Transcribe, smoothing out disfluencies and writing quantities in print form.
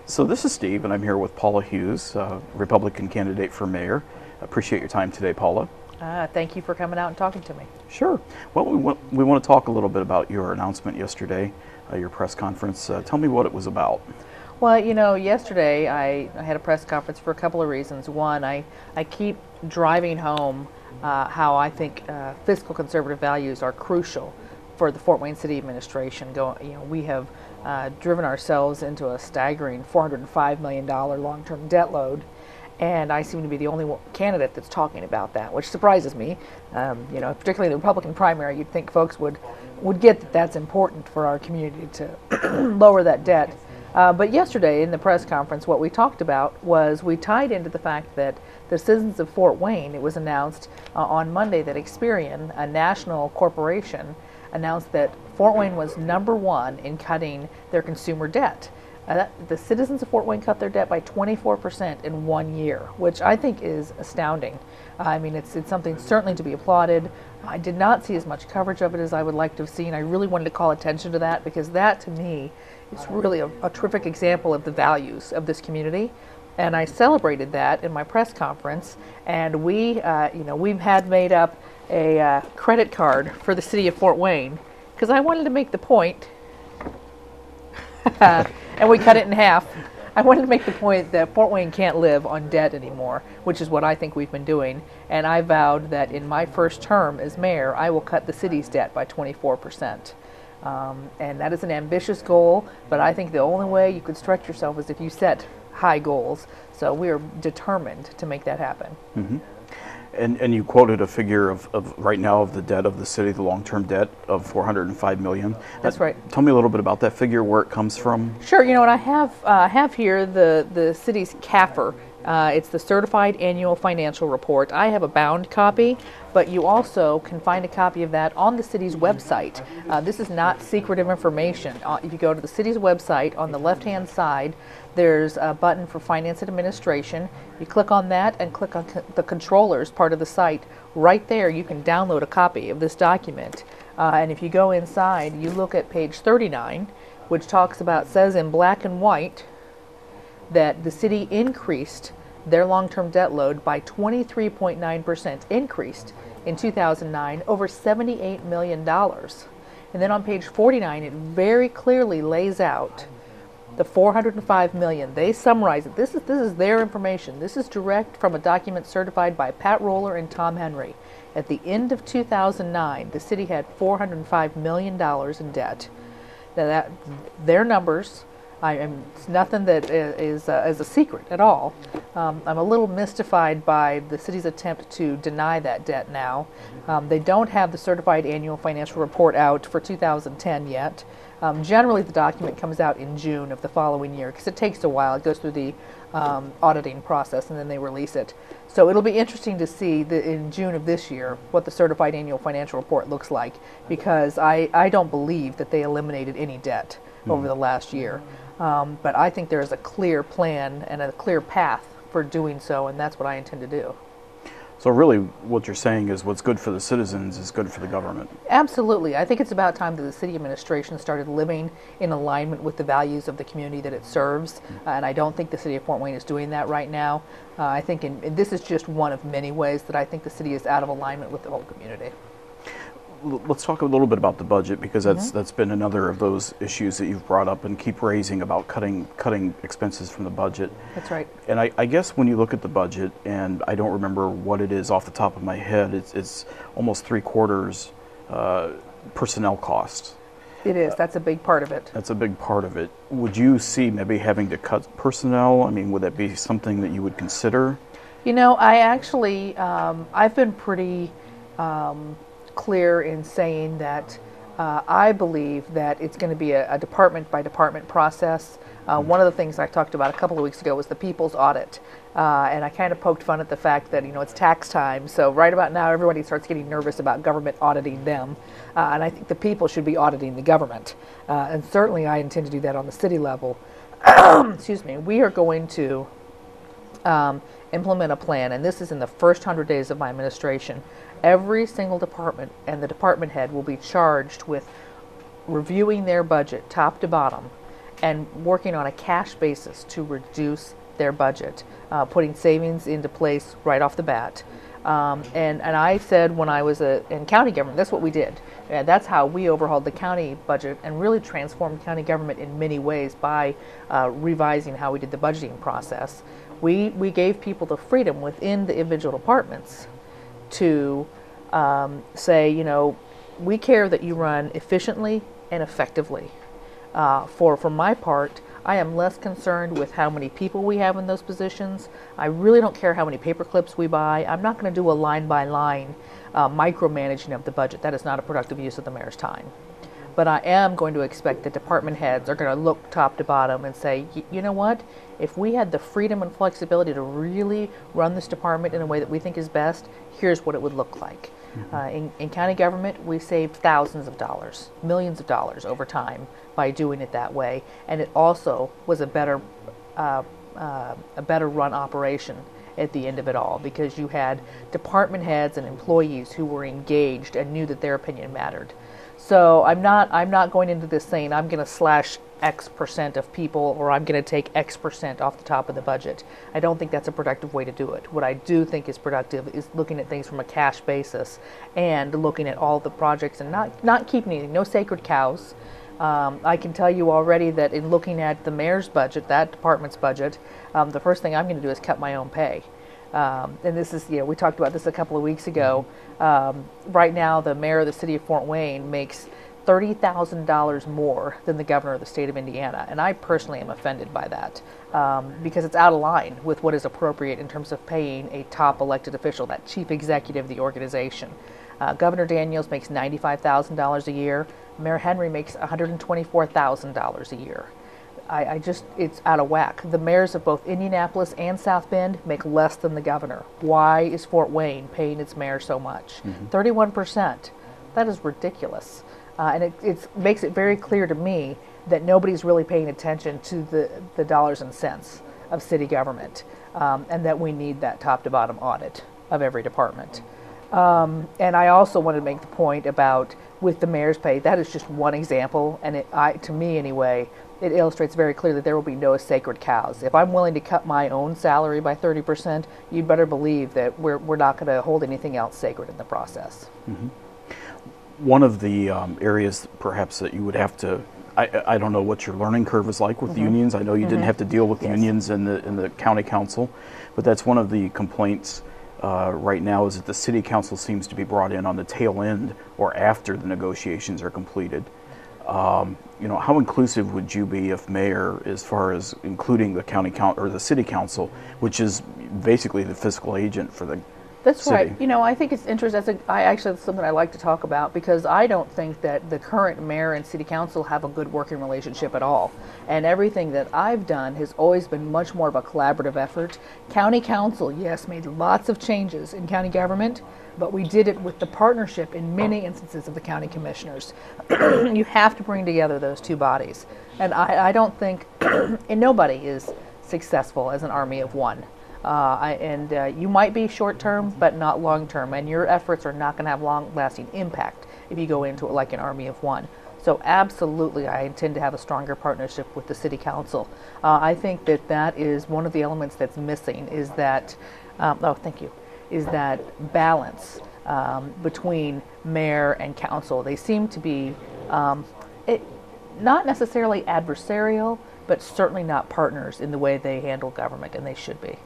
So this is Steve, and I'm here with Paula Hughes, Republican candidate for mayor. Appreciate your time today, Paula. Thank you for coming out and talking to me. Sure. Well, we want to talk a little bit about your announcement yesterday, your press conference. Tell me what it was about. Well, yesterday I had a press conference for a couple of reasons. One, I keep driving home how I think fiscal conservative values are crucial for the Fort Wayne City administration. We have driven ourselves into a staggering $405 million long-term debt load, and I seem to be the only candidate that's talking about that, which surprises me. Particularly the Republican primary, you'd think folks would get that that's important for our community to lower that debt. But yesterday in the press conference, what we talked about was we tied into the fact that the citizens of Fort Wayne, it was announced on Monday that Experian, a national corporation, announced that Fort Wayne was #1 in cutting their consumer debt. The citizens of Fort Wayne cut their debt by 24% in 1 year, which I think is astounding. I mean, it's something certainly to be applauded. I did not see as much coverage of it as I would like to have seen. I really wanted to call attention to that because that, to me, is really a terrific example of the values of this community. And I celebrated that in my press conference. And we've had made up a credit card for the city of Fort Wayne because I wanted to make the point, and we cut it in half. I wanted to make the point that Fort Wayne can't live on debt anymore, which is what I think we've been doing. And I vowed that in my first term as mayor, I will cut the city's debt by 24%. And that is an ambitious goal, but I think the only way you could stretch yourself is if you set high goals. So we are determined to make that happen. Mm-hmm. And you quoted a figure of right now of the debt of the city, the long-term debt of $405 million. That's right. Tell me a little bit about that figure, where it comes from. Sure. And I have here the city's CAFR. It's the Certified Annual Financial Report. I have a bound copy, but you also can find a copy of that on the city's website. This is not secretive information. If you go to the city's website, on the left-hand side, there's a button for Finance and Administration. You click on that and click on the controllers part of the site. Right there, you can download a copy of this document. And if you go inside, you look at page 39, which says in black and white that the city increased their long-term debt load by 23.9%, increased in 2009, over $78 million. And then on page 49, it very clearly lays out the $405 million. They summarize it. This is their information. This is direct from a document certified by Pat Roller and Tom Henry. At the end of 2009, the city had $405 million in debt. Now their numbers. It's nothing that is a secret at all. I'm a little mystified by the city's attempt to deny that debt now. They don't have the certified annual financial report out for 2010 yet. Generally, the document comes out in June of the following year because it takes a while. It goes through the auditing process and then they release it. So it'll be interesting to see in June of this year what the certified annual financial report looks like, because I don't believe that they eliminated any debt over the last year. But I think there is a clear plan and a clear path for doing so, and that's what I intend to do. So really what you're saying is what's good for the citizens is good for the government. Absolutely. I think it's about time that the city administration started living in alignment with the values of the community that it serves, and I don't think the city of Fort Wayne is doing that right now. I think and this is just one of many ways that I think the city is out of alignment with the whole community. Let's talk a little bit about the budget, because that's been another of those issues that you've brought up and keep raising about cutting expenses from the budget. That's right. And I guess when you look at the budget, and I don't remember what it is off the top of my head, it's almost 3/4 personnel costs. It is. That's a big part of it. That's a big part of it. Would you see maybe having to cut personnel? I mean, would that be something that you would consider? I actually, I've been pretty clear in saying that I believe that it's going to be a department by department process. One of the things I talked about a couple of weeks ago was the people's audit. And I kind of poked fun at the fact that, it's tax time. So right about now, everybody starts getting nervous about government auditing them. And I think the people should be auditing the government. And certainly I intend to do that on the city level. Excuse me. We are going to implement a plan, and this is in the first 100 days of my administration. Every single department and the department head will be charged with reviewing their budget top to bottom and working on a cash basis to reduce their budget, putting savings into place right off the bat. And I said when I was in county government, that's what we did. That's how we overhauled the county budget and really transformed county government in many ways by revising how we did the budgeting process. We gave people the freedom within the individual departments to say, you know, we care that you run efficiently and effectively. For my part, I am less concerned with how many people we have in those positions. I really don't care how many paper clips we buy. I'm not going to do a line-by-line micromanaging of the budget. That is not a productive use of the mayor's time. But I am going to expect that department heads are going to look top to bottom and say, you know what? If we had the freedom and flexibility to really run this department in a way that we think is best, here's what it would look like. In county government, we saved thousands of dollars, millions of dollars over time by doing it that way, and it also was a better run operation at the end of it all, because you had department heads and employees who were engaged and knew that their opinion mattered. So I'm not going into this saying I'm going to slash X percent of people, or I'm going to take X percent off the top of the budget. I don't think that's a productive way to do it. What I do think is productive is looking at things from a cash basis and looking at all the projects and not keeping anything, no sacred cows. I can tell you already that in looking at the mayor's budget, that department's budget, the first thing I'm going to do is cut my own pay. And this is, we talked about this a couple of weeks ago. Right now, the mayor of the city of Fort Wayne makes $30,000 more than the governor of the state of Indiana. And I personally am offended by that because it's out of line with what is appropriate in terms of paying a top elected official, that chief executive of the organization. Governor Daniels makes $95,000 a year. Mayor Henry makes $124,000 a year. It's out of whack. The mayors of both Indianapolis and South Bend make less than the governor. Why is Fort Wayne paying its mayor so much? 31%. That is ridiculous. And it makes it very clear to me that nobody's really paying attention to the dollars and cents of city government, and that we need that top to bottom audit of every department. And I also want to make the point about with the mayor's pay, that is just one example, and to me anyway, it illustrates very clearly that there will be no sacred cows. If I'm willing to cut my own salary by 30%, you'd better believe that we're not going to hold anything else sacred in the process. Mm-hmm. One of the areas perhaps that you would have to, I don't know what your learning curve is like with the unions. I know you didn't have to deal with the unions in the county council, but that's one of the complaints right now is that the city council seems to be brought in on the tail end or after the negotiations are completed. How inclusive would you be if mayor, as far as including the county or the city council, which is basically the fiscal agent for the That's city? Right. I think it's interesting. That's something I like to talk about, because I don't think that the current mayor and city council have a good working relationship at all. And everything that I've done has always been much more of a collaborative effort. County council, yes, made lots of changes in county government, but we did it with the partnership in many instances of the county commissioners. You have to bring together those two bodies. And I don't think, and nobody is successful as an army of one. You might be short-term, but not long-term, and your efforts are not going to have long-lasting impact if you go into it like an army of one. So absolutely, I intend to have a stronger partnership with the city council. I think that is one of the elements that's missing, is that, is that balance between mayor and council. They seem to be not necessarily adversarial, but certainly not partners in the way they handle government, and they should be.